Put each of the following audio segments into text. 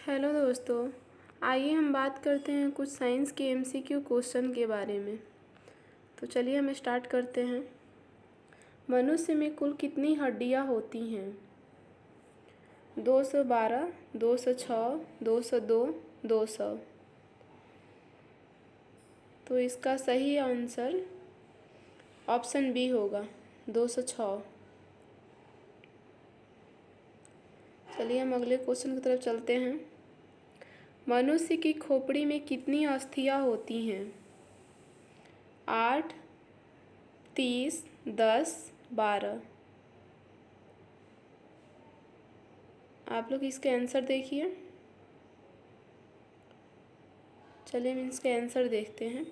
Hello दोस्तों, आइए हम बात करते हैं कुछ साइंस के एमसीक्यू क्वेश्चन के बारे में। तो चलिए हम स्टार्ट करते हैं। मनुष्य में कुल कितनी हड्डियां होती हैं? 212, 206, 202, 200। तो इसका सही आंसर ऑप्शन बी होगा, 206। चलिए हम अगले क्वेश्चन की तरफ चलते हैं। मनुष्य की खोपड़ी में कितनी अस्थियां होती हैं? 8, 30, 10, 12। आप लोग इसके आंसर देखिए। चलिए हम इसके आंसर देखते हैं।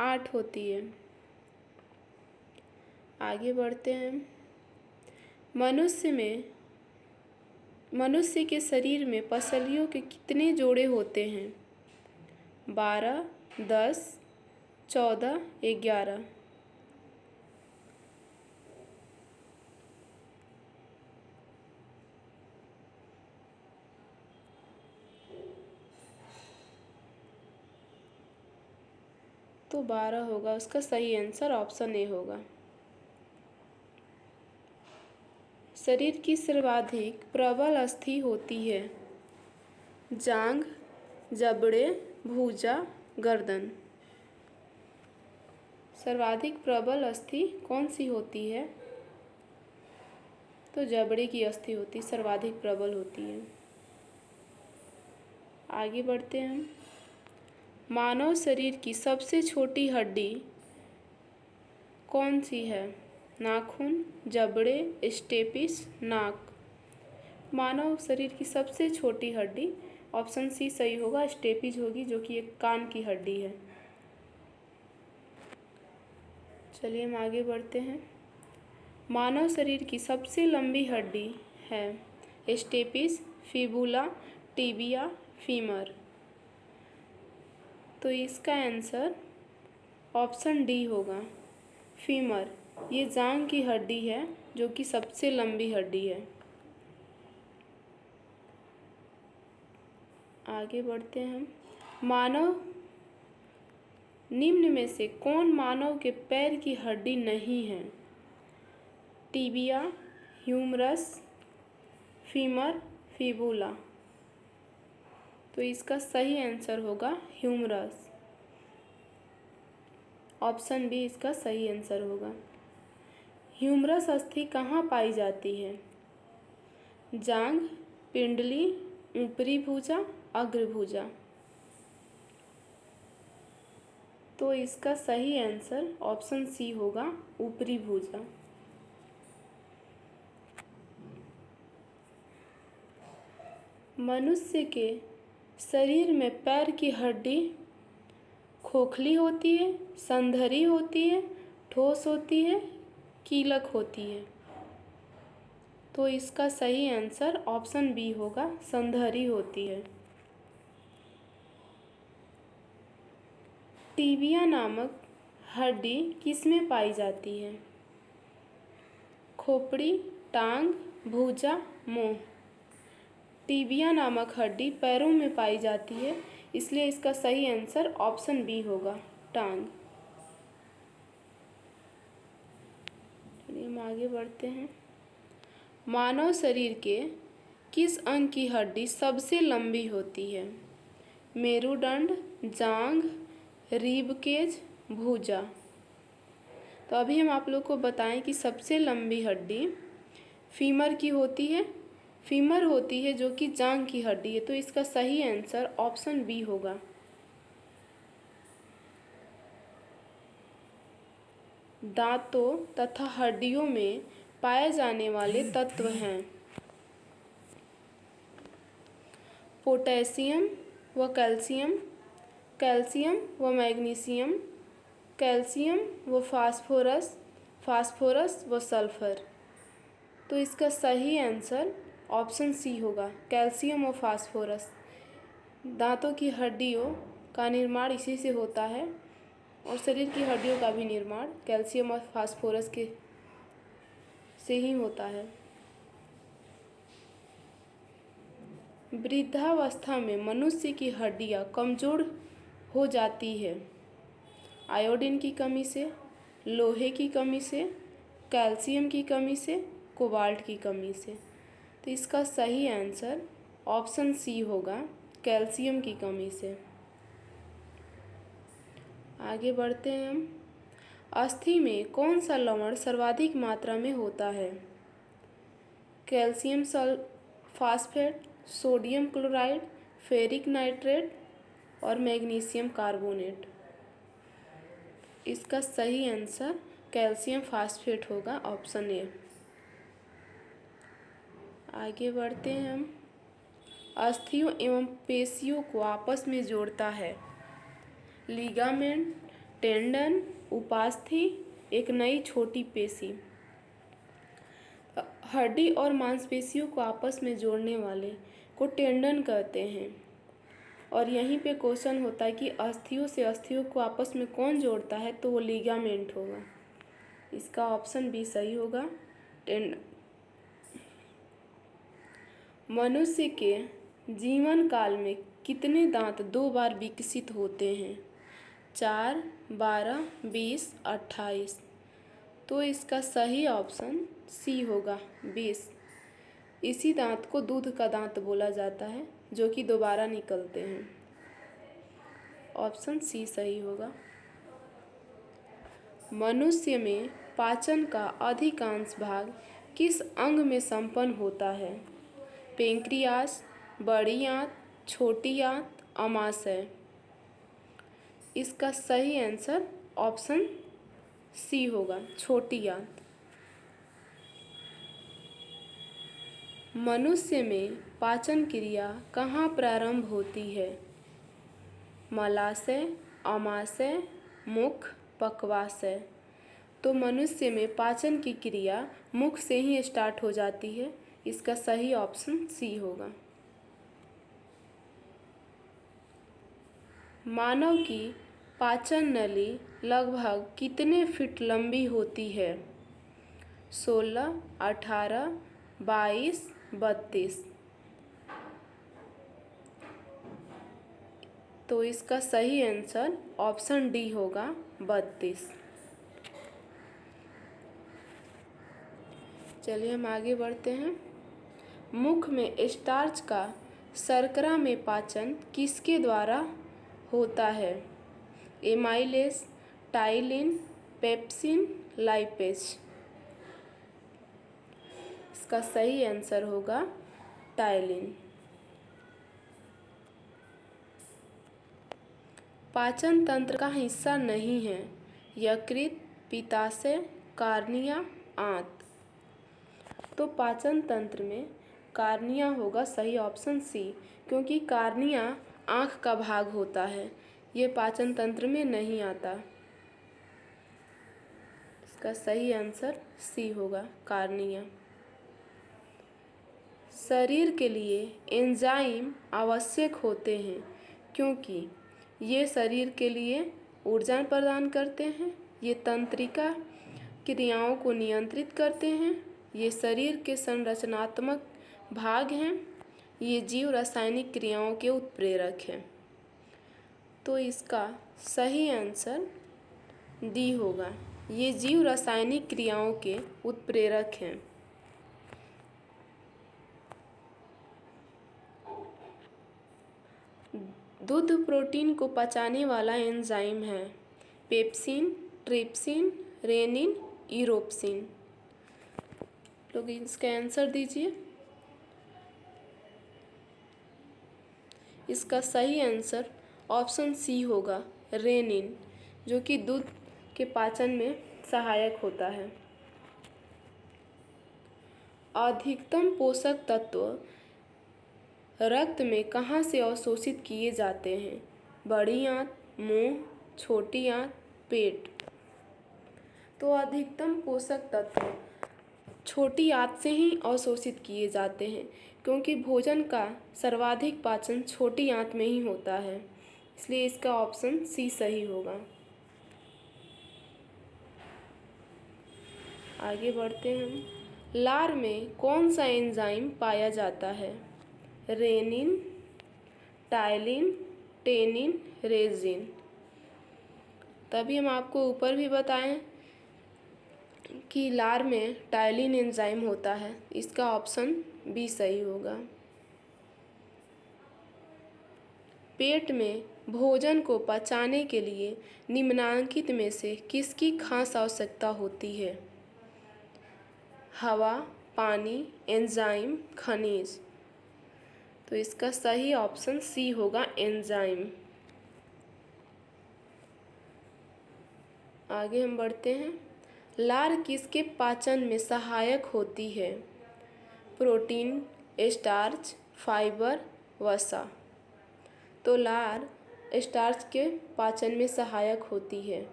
8 होती है। आगे बढ़ते हैं। मनुष्य के शरीर में पसलियों के कितने जोड़े होते हैं? 12, 10, 14, 11। तो 12 होगा। उसका सही आंसर ऑप्शन ए होगा। शरीर की सर्वाधिक प्रबल अस्थि होती है? जांघ, जबड़े, भुजा, गर्दन। सर्वाधिक प्रबल अस्थि कौन सी होती है? तो जबड़े की अस्थि होती सर्वाधिक प्रबल होती है। आगे बढ़ते हैं। मानव शरीर की सबसे छोटी हड्डी कौन सी है? नाखून, जबड़े, स्टेपिस, नाक। मानव शरीर की सबसे छोटी हड्डी ऑप्शन सी सही होगा, स्टेपिस होगी, जो कि एक कान की हड्डी है। चलिए हम आगे बढ़ते हैं। मानव शरीर की सबसे लंबी हड्डी है स्टेपिस, फिबुला, टिबिया, फीमर। तो इसका आंसर ऑप्शन डी होगा, फीमर। ये जांघ की हड्डी है जो कि सबसे लंबी हड्डी है। आगे बढ़ते हैं। निम्न में से कौन मानव के पैर की हड्डी नहीं है? Tibia, humerus, femur, fibula. तो इसका सही आंसर होगा ह्यूमरस। ऑप्शन बी इसका सही आंसर होगा। ह्यूमरस अस्थि कहाँ पाई जाती है? जांघ, पिंडली, ऊपरी भुजा, अग्रभुजा। तो इसका सही आंसर ऑप्शन सी होगा, ऊपरी भुजा। मनुष्य के शरीर में पैर की हड्डी खोखली होती है, संधरी होती है, ठोस होती है, कीलक होती है। तो इसका सही आंसर ऑप्शन बी होगा, संधरी होती है। टिबिया नामक हड्डी किसमें पाई जाती है? खोपड़ी, टांग, भुजा, मुंह। टिबिया नामक हड्डी पैरों में पाई जाती है, इसलिए इसका सही आंसर ऑप्शन बी होगा, टांग। चलिए हम आगे बढ़ते हैं। मानव शरीर के किस अंग की हड्डी सबसे लंबी होती है? मेरुदंड, जांघ, रिबकेज, भुजा। तो अभी हम आप लोग को बताएं कि सबसे लंबी हड्डी फीमर की होती है। फीमर होती है जो कि जांघ की हड्डी है। तो इसका सही आंसर ऑप्शन बी होगा। दांतों तथा हड्डियों में पाए जाने वाले तत्व हैं पोटेशियम व कैल्शियम, कैल्शियम व मैग्नीशियम, कैल्शियम व फास्फोरस, फास्फोरस व सल्फर। तो इसका सही आंसर ऑप्शन सी होगा, कैल्शियम और फास्फोरस। दांतों की हड्डियों का निर्माण इसी से होता है और शरीर की हड्डियों का भी निर्माण कैल्शियम और फास्फोरस के से ही होता है। वृद्धावस्था में मनुष्य की हड्डियां कमज़ोर हो जाती है। आयोडीन की कमी से, लोहे की कमी से, कैल्शियम की कमी से, कोबाल्ट की कमी से। तो इसका सही आंसर ऑप्शन सी होगा, कैल्शियम की कमी से। आगे बढ़ते हैं हम। अस्थि में कौन सा लवण सर्वाधिक मात्रा में होता है? Calcium phosphate, sodium chloride, ferric nitrate और मैग्नीशियम कार्बोनेट। इसका सही आंसर कैल्शियम फास्फेट होगा, ऑप्शन ए। आगे बढ़ते हैं हम। अस्थियों एवं पेशियों को आपस में जोड़ता है? लिगामेंट, टेंडन, उपास्थि, एक नई छोटी पेशी। हड्डी और मांसपेशियों को आपस में जोड़ने वाले को टेंडन कहते हैं। और यहीं पे क्वेश्चन होता है कि अस्थियों से अस्थियों को आपस में कौन जोड़ता है, तो वो लिगामेंट होगा। इसका ऑप्शन बी सही होगा, टेंडन। मनुष्य के जीवन काल में कितने दांत 2 बार विकसित होते हैं? 4, 12, 20, 28। तो इसका सही ऑप्शन सी होगा, 20। इसी दांत को दूध का दांत बोला जाता है, जो कि दोबारा निकलते हैं। ऑप्शन सी सही होगा। मनुष्य में पाचन का अधिकांश भाग किस अंग में संपन्न होता है? पेंक्रियास, बड़ी आंत, छोटी आंत, अमाशय। इसका सही आंसर ऑप्शन सी होगा, छोटी आंत। मनुष्य में पाचन क्रिया कहाँ प्रारंभ होती है? मलाशय, अमाशय, मुख, पक्वाशय। तो मनुष्य में पाचन की क्रिया मुख से ही स्टार्ट हो जाती है। इसका सही ऑप्शन सी होगा। मानव की पाचन नली लगभग कितने फीट लंबी होती है? 16, 18, 22, 32। तो इसका सही आंसर ऑप्शन डी होगा, 32। चलिए हम आगे बढ़ते हैं। मुख में स्टार्च का शर्करा में पाचन किसके द्वारा होता है? Amylase, ptyalin, pepsin, lipase. इसका सही आंसर होगा टाइलिन। पाचन तंत्र का हिस्सा नहीं है? यकृत, पित्ताशय, कार्निया, आंत। तो पाचन तंत्र में कार्निया होगा, सही ऑप्शन सी, क्योंकि कार्निया आँख का भाग होता है, ये पाचन तंत्र में नहीं आता। इसका सही आंसर सी होगा, कार्निया। शरीर के लिए एंजाइम आवश्यक होते हैं क्योंकि ये शरीर के लिए ऊर्जा प्रदान करते हैं, ये तंत्रिका क्रियाओं को नियंत्रित करते हैं, ये शरीर के संरचनात्मक भाग हैं, ये जीव रासायनिक क्रियाओं के उत्प्रेरक हैं। तो इसका सही आंसर डी होगा, ये जीव रासायनिक क्रियाओं के उत्प्रेरक हैं। दूध प्रोटीन को पचाने वाला एंजाइम है? Pepsin, trypsin, rennin, erepsin. लोग इसका आंसर दीजिए। इसका सही आंसर ऑप्शन सी होगा, रेनिन, जो कि दूध के पाचन में सहायक होता है। अधिकतम पोषक तत्व रक्त में कहाँ से अवशोषित किए जाते हैं? बड़ी आंत, मुंह, छोटी आंत, पेट। तो अधिकतम पोषक तत्व छोटी आंत से ही अवशोषित किए जाते हैं, क्योंकि भोजन का सर्वाधिक पाचन छोटी आंत में ही होता है, इसलिए इसका ऑप्शन सी सही होगा। आगे बढ़ते हैं हम। लार में कौन सा एंजाइम पाया जाता है? Rennin, ptyalin, tannin, resin. तभी हम आपको ऊपर भी बताएं कि लार में टाइलिन एंजाइम होता है। इसका ऑप्शन बी सही होगा। पेट में भोजन को पचाने के लिए निम्नलिखित में से किसकी खास आवश्यकता होती है? हवा, पानी, एंजाइम, खनिज। तो इसका सही ऑप्शन सी होगा, एंजाइम। आगे हम बढ़ते हैं। लार किसके पाचन में सहायक होती है? प्रोटीन, स्टार्च, फाइबर, वसा। तो लार स्टार्च के पाचन में सहायक होती है।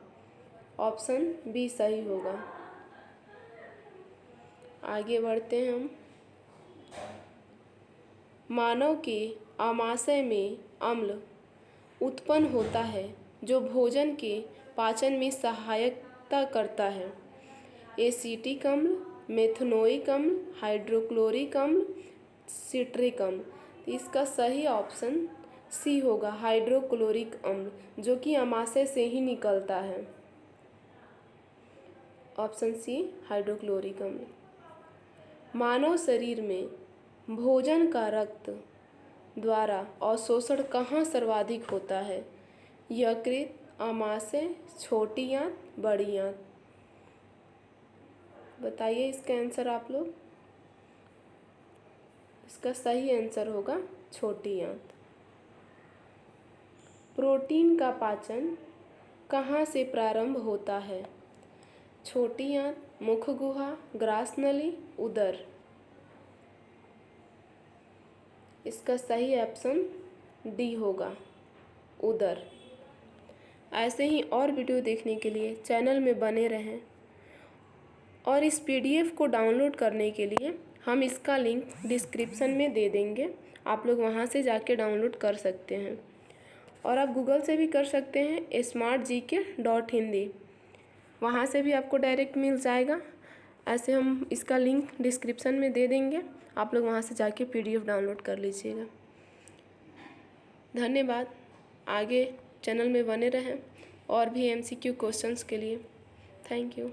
ऑप्शन बी सही होगा। आगे बढ़ते हैं हम। मानव के आमाशय में अम्ल उत्पन्न होता है जो भोजन के पाचन में सहायता करता है। एसिटिक अम्ल, मेथनोइक अम्ल, हाइड्रोक्लोरिक अम्ल, सिट्रिक अम्ल। तो इसका सही ऑप्शन सी होगा, हाइड्रोक्लोरिक अम्ल, जो कि आमाशय से ही निकलता है। ऑप्शन सी, हाइड्रोक्लोरिक अम्ल। मानव शरीर में भोजन का रक्त द्वारा अवशोषण कहाँ सर्वाधिक होता है? यकृत, आमाशय, छोटी आंत, बड़ी आंत। बताइए इसका आंसर आप लोग। इसका सही आंसर होगा छोटी आंत। प्रोटीन का पाचन कहाँ से प्रारंभ होता है? छोटी आंत, मुख गुहा, ग्रास नली, उदर। इसका सही ऑप्शन डी होगा, उदर। ऐसे ही और वीडियो देखने के लिए चैनल में बने रहें। और इस पीडीएफ को डाउनलोड करने के लिए हम इसका लिंक डिस्क्रिप्शन में दे देंगे। आप लोग वहां से जाके डाउनलोड कर सकते हैं। और आप गूगल से भी कर सकते हैं, smartgk.hindi। वहाँ से भी आपको डायरेक्ट मिल जाएगा। ऐसे हम इसका लिंक डिस्क्रिप्शन में दे देंगे, आप लोग वहाँ से जाके पीडीएफ डाउनलोड कर लीजिएगा। धन्यवाद। आगे चैनल में बने रहें और भी एमसीक्यू क्वेश्चंस के लिए। Thank you.